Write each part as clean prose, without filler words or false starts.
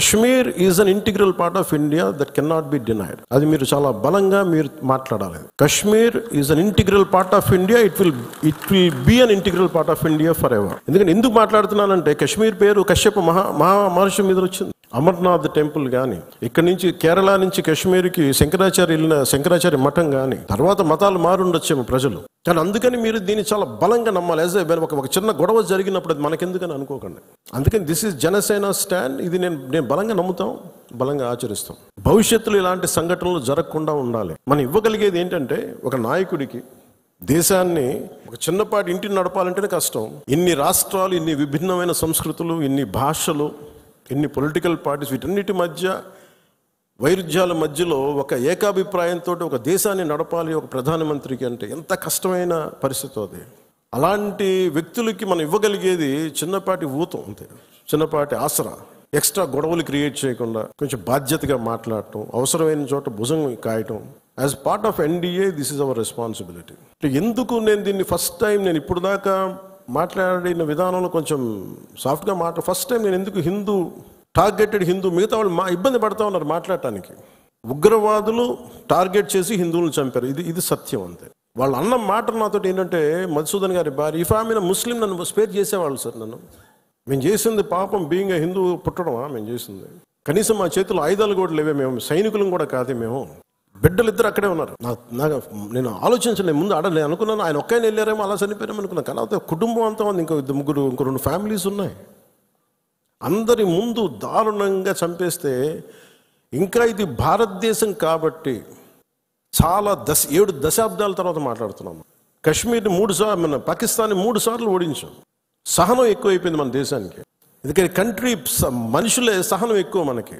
Kashmir is an integral part of India that can not be denied. అది మీరు చాలా బలంగా మీరు మాట్లాడాలి. Kashmir is an integral part of India. It will be an integral part of India for ever. ఎందుకంటే ఎందుకు మాట్లాడుతున్నానంటే కశ్మీర్ పేరు కశ్యప మహర్షి మీద వచ్చింది. అమర్నాథ్ టెంపుల్ కానీ, ఇక్కడ నుంచి కేరళ నుంచి కశ్మీర్కి శంకరాచార్య మఠం కానీ, తర్వాత మతాలు మారుండొచ్చేమో ప్రజలు, కానీ అందుకని మీరు దీన్ని చాలా బలంగా నమ్మాలి. ఒక చిన్న గొడవ జరిగినప్పుడు అది మనకెందుకని అనుకోకండి. అందుకని దిస్ ఈజ్ జనసేన స్టాండ్. ఇది నేను బలంగా నమ్ముతాం, బలంగా ఆచరిస్తాం. భవిష్యత్తులో ఇలాంటి సంఘటనలు జరగకుండా ఉండాలి. మనం ఇవ్వగలిగేది ఏంటంటే, ఒక నాయకుడికి దేశాన్ని ఒక చిన్నపాటి ఇంటిని నడపాలంటేనే కష్టం. ఇన్ని రాష్ట్రాలు, ఇన్ని విభిన్నమైన సంస్కృతులు, ఇన్ని భాషలు, ఇన్ని పొలిటికల్ పార్టీస్, వీటన్నిటి మధ్య వైరుధ్యాల మధ్యలో ఒక ఏకాభిప్రాయంతో ఒక దేశాన్ని నడపాలి ఒక ప్రధానమంత్రికి అంటే ఎంత కష్టమైన పరిస్థితి అది. అలాంటి వ్యక్తులకి మనం ఇవ్వగలిగేది చిన్నపాటి ఊతం అంతే, చిన్నపాటి ఆసరా. ఎక్స్ట్రా గొడవలు క్రియేట్ చేయకుండా కొంచెం బాధ్యతగా మాట్లాడటం, అవసరమైన చోట భుజం కాయటం. As part of NDA this is our responsibility. ఎందుకు నేను దీన్ని ఫస్ట్ టైం, నేను ఇప్పుడు దాకా మాట్లాడిన విధానంలో కొంచెం సాఫ్ట్గా ఫస్ట్ టైం నేను ఎందుకు టార్గెటెడ్ హిందూ, మిగతా వాళ్ళు ఇబ్బంది పడతా ఉన్నారు మాట్లాడటానికి. ఉగ్రవాదులు టార్గెట్ చేసి హిందువులను చంపారు, ఇది సత్యం అంతే. వాళ్ళు అన్న మాట నాతో ఏంటంటే, మధుసూదన్ గారి భార్య ఇఫ్ ఆమె ముస్లిం నన్ను స్పేర్ చేసేవాళ్ళు సార్. మేము చేసింది పాపం, బీయింగ్ హిందూ పుట్టడమా మేము చేసింది? కనీసం మా చేతుల్లో ఆయుధాలు కూడా లేవే, మేము సైనికులం కూడా కాదే, మేము బిడ్డలు ఇద్దరు అక్కడే ఉన్నారు. నేను ఆలోచించలేదు ముందు, నేను అనుకున్నాను ఆయన ఒక్కైనా వెళ్ళారేమో, అలా చనిపోయారేమో అనుకున్నాను. కానీ కుటుంబం అంతా ఉంది, ఇంకో ముగ్గురు, ఇంకో 2 ఫ్యామిలీస్ ఉన్నాయి. అందరి ముందు దారుణంగా చంపేస్తే, ఇంకా ఇది భారతదేశం కాబట్టి చాలా 7 దశాబ్దాల తర్వాత మాట్లాడుతున్నాము. కశ్మీర్ని 3 సార్లు, మన పాకిస్తాన్ని 3 సార్లు ఓడించాం. సహనం ఎక్కువైపోయింది మన దేశానికి. ఎందుకంటే మనుషులే సహనం ఎక్కువ మనకి.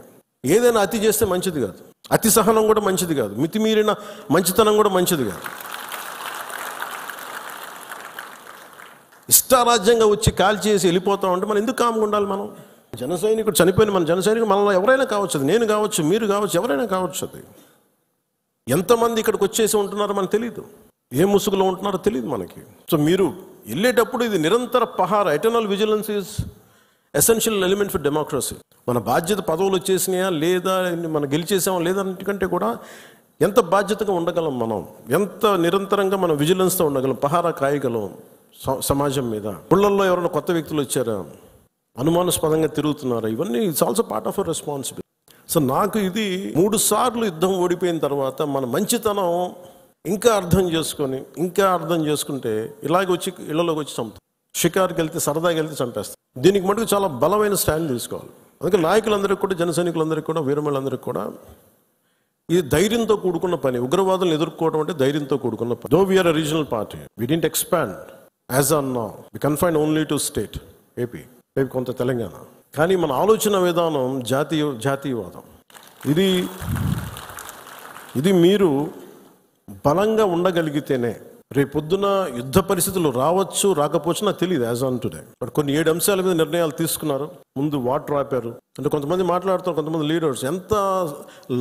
ఏదైనా అతి చేస్తే మంచిది కాదు, అతి సహనం కూడా మంచిది కాదు, మితిమీరిన మంచితనం కూడా మంచిది కాదు. ఇష్టారాజ్యంగా వచ్చి కాల్చేసి వెళ్ళిపోతాం అంటే మనం ఎందుకు కామ్గా ఉండాలి? మనం జన సైనికుడు చనిపోయిన మన జన సైనికుడు మనలో ఎవరైనా కావచ్చు, అది నేను కావచ్చు, మీరు కావచ్చు, ఎవరైనా కావచ్చు. అది ఎంతమంది ఇక్కడికి వచ్చేసి ఉంటున్నారో మనకు తెలియదు, ఏ ముసుగులో ఉంటున్నారో తెలియదు మనకి. సో మీరు వెళ్ళేటప్పుడు ఇది నిరంతర పహార, eternal vigilance is essential element for democracy. మన బాధ్యత పదవులు వచ్చేసినాయా లేదా, మనం గెలిచేసామా లేదా కంటే కూడా ఎంత బాధ్యతగా ఉండగలం, మనం ఎంత నిరంతరంగా మనం విజిలెన్స్తో ఉండగలం, పహారా కాయగలం సమాజం మీద. పుళ్ళల్లో ఎవరైనా కొత్త వ్యక్తులు వచ్చారా, అనుమానాస్పదంగా తిరుగుతున్నారా, ఇవన్నీ it's also part of our responsibility. So నాకు ఇది 3 సార్లు యుద్ధం ఓడిపోయిన తర్వాత మన మంచితనం ఇంకా అర్థం చేసుకుంటే ఇలాగ వచ్చి ఇళ్లలోకి వచ్చి చంపుతాం. షికార్కి వెళ్తే, సరదాకి వెళ్తే చంపేస్తాం. దీనికి మటుకు చాలా బలమైన స్టాండ్ తీసుకోవాలి. అందుకే నాయకులందరికీ కూడా, జన సైనికులందరికీ కూడా, వీరమలందరికీ కూడా ఇది ధైర్యంతో కూడుకున్న పని. ఉగ్రవాదులను ఎదుర్కోవడం అంటే ధైర్యంతో కూడుకున్న పని. Though we're a regional party, we didn't expand as on now, we confine only to state AP, maybe కొంత తెలంగాణ. కానీ మన ఆలోచన విధానం జాతీయవాదం. ఇది మీరు బలంగా ఉండగలిగితేనే, రేపొద్దున యుద్ధ పరిస్థితులు రావచ్చు, రాకపోవచ్చు నాకు తెలియదు యాజ్ ఆన్ టుడే. బట్ కొన్ని 7 అంశాల మీద నిర్ణయాలు తీసుకున్నారు. ముందు వాటర్ ఆపారు. అంటే కొంతమంది మాట్లాడుతారు, కొంతమంది లీడర్స్, ఎంత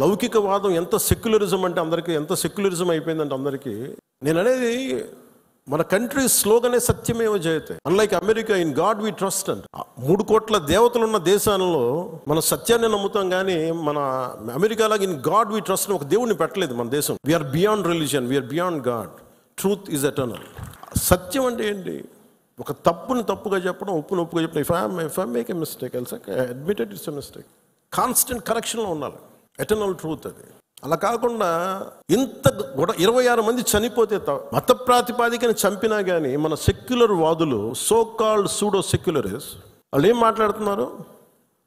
లౌకికవాదం, ఎంత సెక్యులరిజం అంటే అందరికీ, ఎంత సెక్యులరిజం అయిపోయిందంటే అందరికీ. నేను అనేది మన కంట్రీ స్లోగనే సత్యమేవ జయతే. Unlike America, in God we trust and 3 కోట్ల దేవతలు ఉన్న దేశాలలో మన సత్యాన్ని నమ్ముతాం, కానీ మన అమెరికాలాగా ఇన్ గాడ్ వి ట్రస్ట్ ఒక దేవుడిని పెట్టలేదు మన దేశం. We're beyond religion, we're beyond God. Truth is eternal. సత్యం అంటే ఏంటి? ఒక తప్పుని తప్పుగా చెప్పడం, ఒప్పుని ఒప్పుగా చెప్పడం. If I make a mistake, admitted it's a mistake. Constant కరెక్షన్లో ఉండాలి. ఎటర్నల్ ట్రూత్ అది. అలా కాకుండా 26 మంది చనిపోతే, మత ప్రాతిపాదికని చంపినా కానీ మన సెక్యులర్ వాదులు, సో కాల్డ్ సూడో సెక్యులరిస్ట్, వాళ్ళు ఏం మాట్లాడుతున్నారు?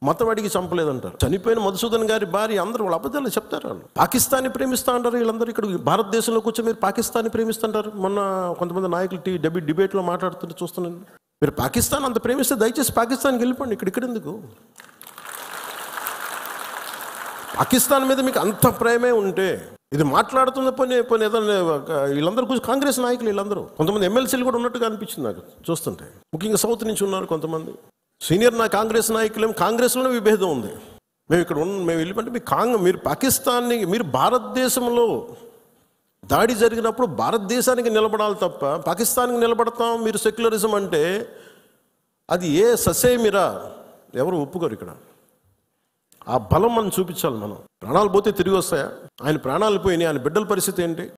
మతం అడిగి చంపలేదంటారు. చనిపోయిన మధుసూదన్ గారి భార్య, అందరూ వాళ్ళు అబద్ధాలు చెప్తారు. వాళ్ళు పాకిస్తాన్ని ప్రేమిస్తా అంటారు. వీళ్ళందరూ ఇక్కడ భారతదేశంలో కూర్చొని మీరు పాకిస్తాన్ని ప్రేమిస్తుంటారు. మొన్న కొంతమంది నాయకులు డిబేట్లో మాట్లాడుతుంటే చూస్తున్నాను. మీరు పాకిస్తాన్ అంత ప్రేమిస్తే దయచేసి పాకిస్తాన్కి వెళ్ళిపోండి, ఇక్కడ ఎందుకు? పాకిస్తాన్ మీద మీకు అంత ప్రేమే ఉంటే ఇది మాట్లాడుతున్న పని ఏదైనా వీళ్ళందరూ కూర్చొని కాంగ్రెస్ నాయకులు, వీళ్ళందరూ కొంతమంది ఎమ్మెల్సీలు కూడా ఉన్నట్టుగా అనిపించింది నాకు చూస్తుంటే. ముఖ్యంగా సౌత్ నుంచి ఉన్నారు కొంతమంది సీనియర్ కాంగ్రెస్ నాయకులు. కాంగ్రెస్లోనే విభేదం ఉంది. మేము వెళ్ళిపోతే మీరు పాకిస్తాన్ని, మీరు భారతదేశంలో దాడి జరిగినప్పుడు భారతదేశానికి నిలబడాలి తప్ప పాకిస్తాన్కి నిలబడతాం మీరు సెక్యులరిజం అంటే అది ఏ ససేమిరా ఎవరు ఒప్పుకోరు ఇక్కడ. ఆ బలం మనం చూపించాలి. మనం ప్రాణాలు పోతే తిరిగి వస్తాయా? ఆయన ప్రాణాలు పోయినాయి, ఆయన బిడ్డల పరిస్థితి ఏంటి?